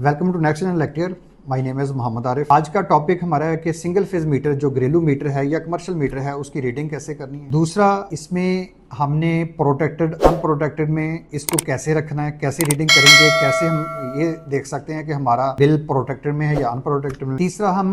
Welcome to next general lecture. My name is Mohammad Arif. आज का topic हमारा है कि सिंगल फेज मीटर जो घरेलू मीटर है या कमर्शियल मीटर है उसकी रीडिंग कैसे करनी है। दूसरा, इसमें हमने प्रोटेक्टेड अनप्रोटेक्टेड में इसको कैसे रखना है, कैसे रीडिंग करेंगे, कैसे हम ये देख सकते हैं कि हमारा बिल प्रोटेक्टेड में है या अनप्रोटेक्टेड में। तीसरा, हम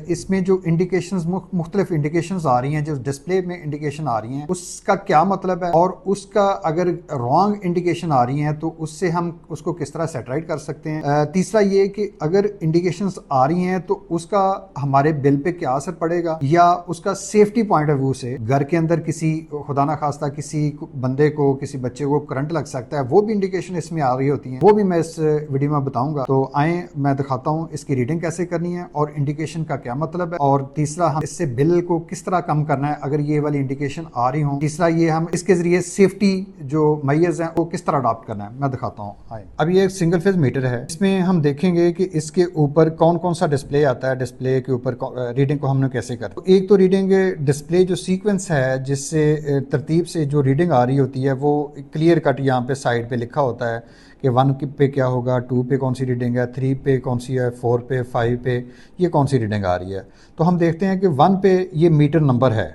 इसमें जो इंडिकेशंस मुख्तलिफ इंडिकेशंस आ रही हैं, जो डिस्प्ले में इंडिकेशन आ रही हैं, उसका क्या मतलब है और उसका अगर रॉन्ग इंडिकेशन आ रही हैं तो उससे हम उसको किस तरह सेटराइट कर सकते हैं। तीसरा ये कि अगर इंडिकेशंस आ रही हैं तो उसका हमारे बिल पे क्या असर पड़ेगा, या उसका सेफ्टी पॉइंट ऑफ व्यू से घर के अंदर किसी खुदा ना खास्ता किसी बंदे को, किसी बच्चे को करंट लग सकता है, वो भी इंडिकेशन इसमें आ रही होती हैं, वो भी मैं इस वीडियो में बताऊंगा। तो आए मैं दिखाता हूं इसकी रीडिंग कैसे करनी है और इंडिकेशन का क्या मतलब है। और तीसरा, हम इससे बिल को किस तरह कम करना है अगर ये वाली इंडिकेशन आ रही हो। तीसरा, ये हम इसके जरिए सेफ्टी जो मेजर्स हैं वो किस तरह अडॉप्ट करना है, मैं दिखाता हूँ। आए, अब ये एक सिंगल फेज मीटर है। इसमें हम देखेंगे कि इसके ऊपर कौन कौन सा डिस्प्ले आता है, डिस्प्ले के ऊपर रीडिंग को हमने कैसे करना। तो एक तो रीडिंग डिस्प्ले जो सीक्वेंस है, जिससे तरतीब से जो रीडिंग आ रही होती है वो क्लियर कट यहाँ पे साइड पे लिखा होता है कि 1 पे क्या होगा, 2 पे कौन सी रीडिंग है, 3 पे कौन सी है, 4 पे, 5 पे ये कौन सी रीडिंग आ रही है। तो हम देखते हैं कि 1 पे ये मीटर नंबर है,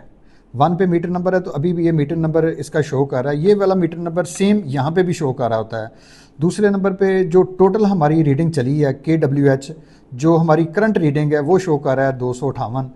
1 पे मीटर नंबर है, तो अभी भी ये मीटर नंबर इसका शो कर रहा है। ये वाला मीटर नंबर सेम यहाँ पे भी शो कर रहा होता है। दूसरे नंबर पे जो टोटल हमारी रीडिंग चली है KWH, जो हमारी करंट रीडिंग है वो शो कर रहा है 258,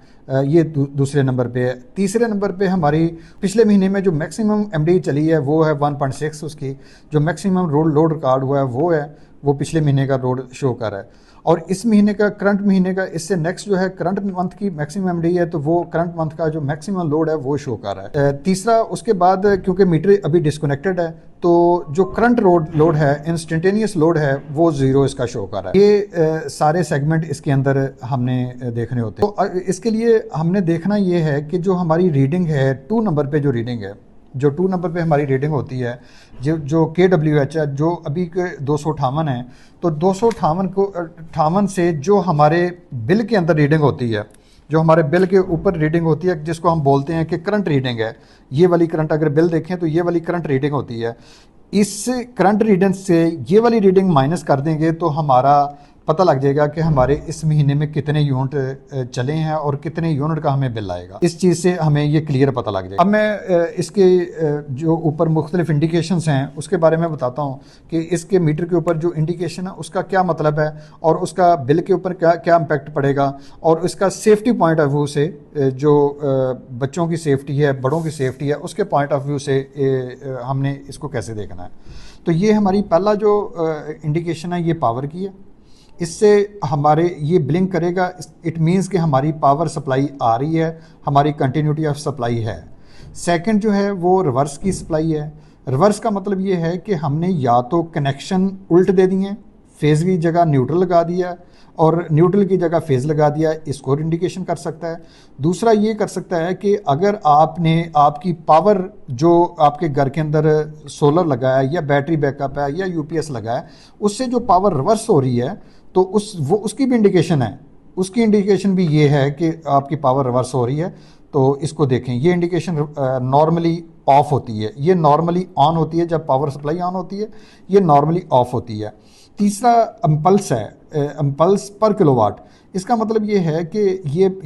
ये दूसरे नंबर पे है। तीसरे नंबर पे हमारी पिछले महीने में जो मैक्सिमम MD चली है वो है 1.6, उसकी जो मैक्सिमम लोड रिकॉर्ड हुआ है वो पिछले महीने का लोड शो कर रहा है। और इस महीने का, करंट महीने का, इससे नेक्स्ट जो है करंट मंथ की मैक्सिमम MD है, तो वो करंट मंथ का जो मैक्सिमम लोड है वो शो कर रहा है। तीसरा, उसके बाद क्योंकि मीटर अभी डिस्कनेक्टेड है तो जो करंट लोड है, इंस्टेंटेनियस लोड है, वो 0 इसका शो कर रहा है। ये सारे सेगमेंट इसके अंदर हमने देखने होते हैं। तो इसके लिए हमने देखना ये है कि जो हमारी रीडिंग है 2 नंबर पे जो रीडिंग है, जो 2 नंबर पे हमारी रीडिंग होती है, जो KWH है, जो अभी के 258 है, तो 258 से जो हमारे बिल के अंदर रीडिंग होती है, जो हमारे बिल के ऊपर रीडिंग होती है, जिसको हम बोलते हैं कि करंट रीडिंग है, ये वाली करंट, अगर बिल देखें तो ये वाली करंट रीडिंग होती है। इस करंट रीडिंग से ये वाली रीडिंग माइनस कर देंगे तो हमारा पता लग जाएगा कि हमारे इस महीने में कितने यूनिट चले हैं और कितने यूनिट का हमें बिल आएगा। इस चीज़ से हमें ये क्लियर पता लग जाएगा। अब मैं इसके जो ऊपर मुख्तलिफ इंडिकेशंस हैं उसके बारे में बताता हूँ कि इसके मीटर के ऊपर जो इंडिकेशन है उसका क्या मतलब है और उसका बिल के ऊपर क्या इम्पैक्ट पड़ेगा, और इसका सेफ्टी पॉइंट ऑफ व्यू से, जो बच्चों की सेफ्टी है, बड़ों की सेफ्टी है, उसके पॉइंट ऑफ व्यू से हमने इसको कैसे देखना है। तो ये हमारी पहला जो इंडिकेशन है ये पावर की है। इससे हमारे ये ब्लिंक करेगा, इट मीन्स कि हमारी पावर सप्लाई आ रही है, हमारी कंटिन्यूटी ऑफ सप्लाई है। सेकंड जो है वो रिवर्स की सप्लाई है। रिवर्स का मतलब ये है कि हमने या तो कनेक्शन उल्ट दे दिए, फेज़ की जगह न्यूट्रल लगा दिया और न्यूट्रल की जगह फेज़ लगा दिया, इसको इंडिकेशन कर सकता है। दूसरा ये कर सकता है कि अगर आपने आपकी पावर जो आपके घर के अंदर सोलर लगा है या बैटरी बैकअप है या UPS लगा है, उससे जो पावर रिवर्स हो रही है तो उसकी भी इंडिकेशन है। उसकी इंडिकेशन भी ये है कि आपकी पावर रिवर्स हो रही है। तो इसको देखें, ये इंडिकेशन नॉर्मली ऑफ होती है, ये नॉर्मली ऑन होती है जब पावर सप्लाई ऑन होती है, ये नॉर्मली ऑफ होती है। तीसरा इम्पल्स है, इम्पल्स पर किलोवाट। इसका मतलब ये है कि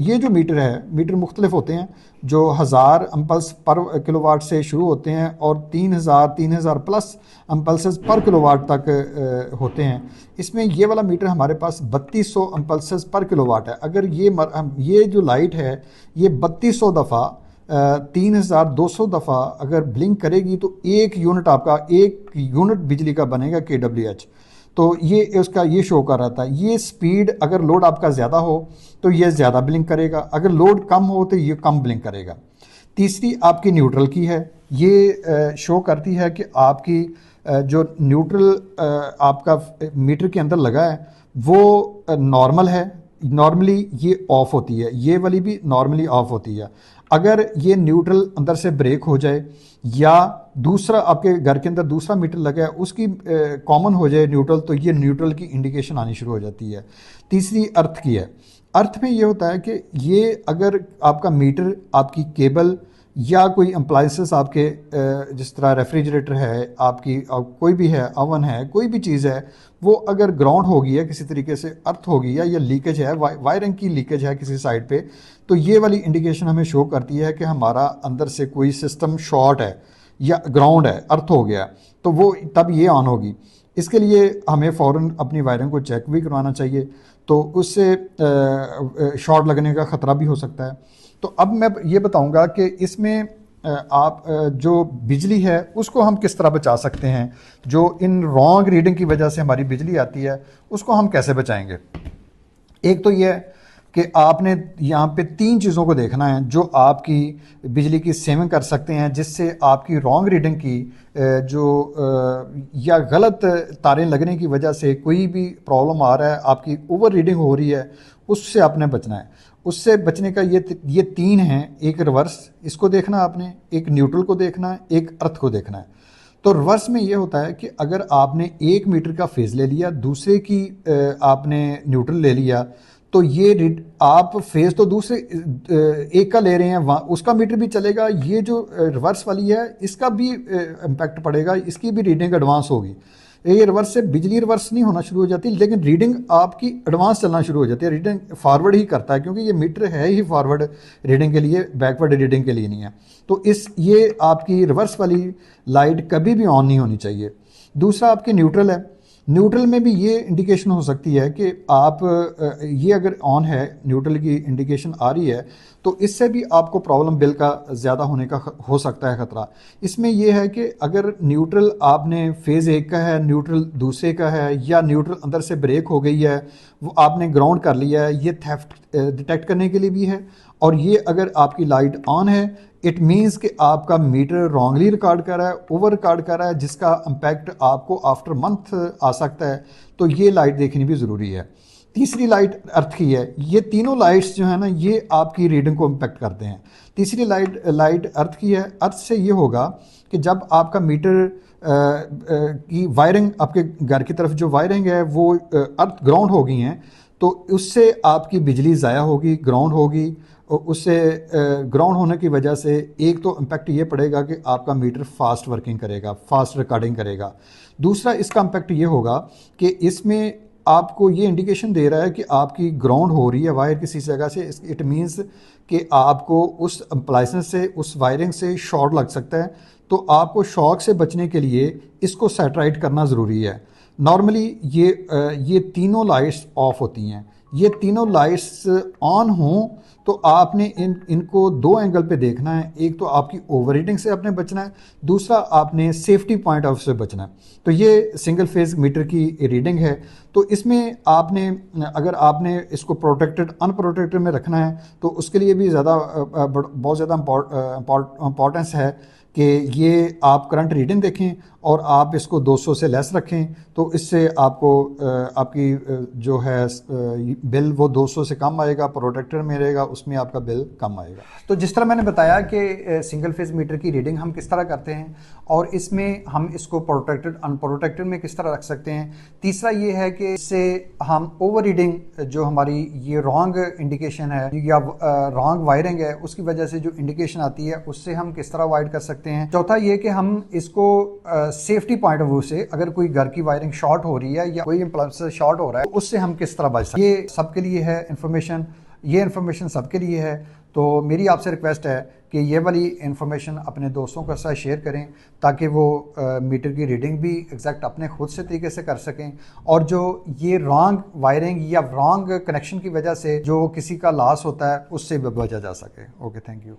ये जो मीटर है, मीटर मुख्तलिफ होते हैं, जो 1000 इम्पल्स पर किलोवाट से शुरू होते हैं और 3000 प्लस इम्पल्सेस पर किलोवाट तक होते हैं। इसमें ये वाला मीटर हमारे पास 3200 इम्पल्सेस पर किलोवाट है। अगर ये जो लाइट है ये 3200 दफ़ा 3200 दफ़ा अगर ब्लिंक करेगी तो एक यूनिट बिजली का बनेगा KWH। तो ये उसका ये शो कर रहा था। ये स्पीड, अगर लोड आपका ज़्यादा हो तो ये ज़्यादा ब्लिंक करेगा, अगर लोड कम हो तो ये कम ब्लिंक करेगा। तीसरी आपकी न्यूट्रल की है, ये शो करती है कि आपकी जो न्यूट्रल आपका मीटर के अंदर लगा है वो नॉर्मल है, नॉर्मली ये ऑफ होती है, ये वाली भी नॉर्मली ऑफ होती है। अगर ये न्यूट्रल अंदर से ब्रेक हो जाए या दूसरा आपके घर के अंदर दूसरा मीटर लगा है उसकी कॉमन हो जाए न्यूट्रल, तो ये न्यूट्रल की इंडिकेशन आनी शुरू हो जाती है। तीसरी अर्थ की है। अर्थ में ये होता है कि ये अगर आपका मीटर, आपकी केबल या कोई अप्लाइंसेस आपके जिस तरह रेफ्रिजरेटर है आपकी, कोई भी है, अवन है, कोई भी चीज़ है, वो अगर ग्राउंड हो गई है किसी तरीके से, अर्थ हो गई है या लीकेज है, वायरिंग की लीकेज है किसी साइड पे, तो ये वाली इंडिकेशन हमें शो करती है कि हमारा अंदर से कोई सिस्टम शॉर्ट है या ग्राउंड है, अर्थ हो गया, तो वो तब ये ऑन होगी। इसके लिए हमें फ़ौरन अपनी वायरिंग को चेक भी करवाना चाहिए, तो उससे शॉर्ट लगने का ख़तरा भी हो सकता है। तो अब मैं ये बताऊंगा कि इसमें आप जो बिजली है उसको हम किस तरह बचा सकते हैं, जो इन रॉन्ग रीडिंग की वजह से हमारी बिजली आती है उसको हम कैसे बचाएंगे। एक तो ये है कि आपने यहाँ पे 3 चीज़ों को देखना है जो आपकी बिजली की सेविंग कर सकते हैं, जिससे आपकी रॉन्ग रीडिंग की या गलत तारें लगने की वजह से कोई भी प्रॉब्लम आ रहा है, आपकी ओवर रीडिंग हो रही है, उससे आपने बचना है। उससे बचने का ये 3 हैं। एक रिवर्स, इसको देखना आपने, एक न्यूट्रल को देखना है, एक अर्थ को देखना है। तो रिवर्स में ये होता है कि अगर आपने 1 मीटर का फेज़ ले लिया, दूसरे की आपने न्यूट्रल ले लिया, तो ये आप फेज़ तो दूसरे एक का ले रहे हैं, वहाँ उसका मीटर भी चलेगा, ये जो रिवर्स वाली है इसका भी इम्पैक्ट पड़ेगा, इसकी भी रीडिंग एडवांस होगी। ये रिवर्स से बिजली रिवर्स नहीं होना शुरू हो जाती, लेकिन रीडिंग आपकी एडवांस चलना शुरू हो जाती है, रीडिंग फॉरवर्ड ही करता है, क्योंकि ये मीटर है ही फॉरवर्ड रीडिंग के लिए, बैकवर्ड रीडिंग के लिए नहीं है। तो ये आपकी रिवर्स वाली लाइट कभी भी ऑन नहीं होनी चाहिए। दूसरा आपकी न्यूट्रल है। न्यूट्रल में भी ये इंडिकेशन हो सकती है कि आप ये अगर ऑन है, न्यूट्रल की इंडिकेशन आ रही है, तो इससे भी आपको प्रॉब्लम बिल का ज़्यादा होने का हो सकता है ख़तरा। इसमें यह है कि अगर न्यूट्रल आपने फेज़ 1 का है, न्यूट्रल दूसरे का है, या न्यूट्रल अंदर से ब्रेक हो गई है, वो आपने ग्राउंड कर लिया है, ये थेफ्ट डिटेक्ट करने के लिए भी है। और ये अगर आपकी लाइट ऑन है, इट मीन्स कि आपका मीटर रॉन्गली रिकॉर्ड कर रहा है, ओवर रिकॉर्ड कर रहा है, जिसका इम्पैक्ट आपको आफ्टर मंथ आ सकता है। तो ये लाइट देखनी भी ज़रूरी है। तीसरी लाइट अर्थ की है। ये तीनों लाइट्स जो है ना, ये आपकी रीडिंग को इम्पैक्ट करते हैं। तीसरी लाइट अर्थ की है। अर्थ से ये होगा कि जब आपका मीटर की वायरिंग, आपके घर की तरफ जो वायरिंग है वो अर्थ ग्राउंड हो गई हैं, तो उससे आपकी बिजली ज़ाया होगी, ग्राउंड होगी। उससे ग्राउंड होने की वजह से एक तो इम्पैक्ट ये पड़ेगा कि आपका मीटर फास्ट वर्किंग करेगा, फास्ट रिकॉर्डिंग करेगा। दूसरा इसका इम्पैक्ट ये होगा कि इसमें आपको ये इंडिकेशन दे रहा है कि आपकी ग्राउंड हो रही है वायर किसी जगह से। इट मीन्स कि आपको उस अप्लायंस से, उस वायरिंग से शॉर्ट लग सकता है। तो आपको शॉक से बचने के लिए इसको सेट करना ज़रूरी है। नॉर्मली ये तीनों लाइट्स ऑफ होती हैं। ये तीनों लाइट्स ऑन हों तो आपने इनको 2 एंगल पे देखना है। एक तो आपकी ओवर हीटिंग से आपने बचना है, दूसरा आपने सेफ्टी पॉइंट ऑफ से बचना है। तो ये सिंगल फेज मीटर की रीडिंग है। तो इसमें आपने, अगर आपने इसको प्रोटेक्टेड अनप्रोटेक्टेड में रखना है, तो उसके लिए भी बहुत ज़्यादा इम्पॉर्टेंस है कि ये आप करंट रीडिंग देखें और आप इसको 200 से लेस रखें। तो इससे आपको आपकी जो है बिल वो 200 से कम आएगा, प्रोटेक्टर में रहेगा, उसमें आपका बिल कम आएगा। तो जिस तरह मैंने बताया कि सिंगल फेज मीटर की रीडिंग हम किस तरह करते हैं और इसमें हम इसको प्रोटेक्टेड अनप्रोटेक्टेड में किस तरह रख सकते हैं। तीसरा ये है कि इससे हम ओवर रीडिंग, जो हमारी ये रॉन्ग इंडिकेशन है या रॉन्ग वायरिंग है, उसकी वजह से जो इंडिकेशन आती है उससे हम किस तरह अवॉइड कर सकते हैं। चौथा ये कि हम इसको सेफ्टी पॉइंट ऑफ व्यू से, अगर कोई घर की वायरिंग शॉर्ट हो रही है या कोई अप्लायंस शॉर्ट हो रहा है, उससे हम किस तरह बच सकते हैं। ये सबके लिए है इन्फॉर्मेशन, ये इन्फॉर्मेशन सबके लिए है। तो मेरी आपसे रिक्वेस्ट है कि ये वाली इन्फॉर्मेशन अपने दोस्तों के साथ शेयर करें, ताकि वो मीटर की रीडिंग भी एग्जैक्ट अपने खुद से तरीके से कर सकें, और जो ये रॉन्ग वायरिंग या रॉन्ग कनेक्शन की वजह से जो किसी का लॉस होता है उससे भी बचा जा सके। Okay, thank you.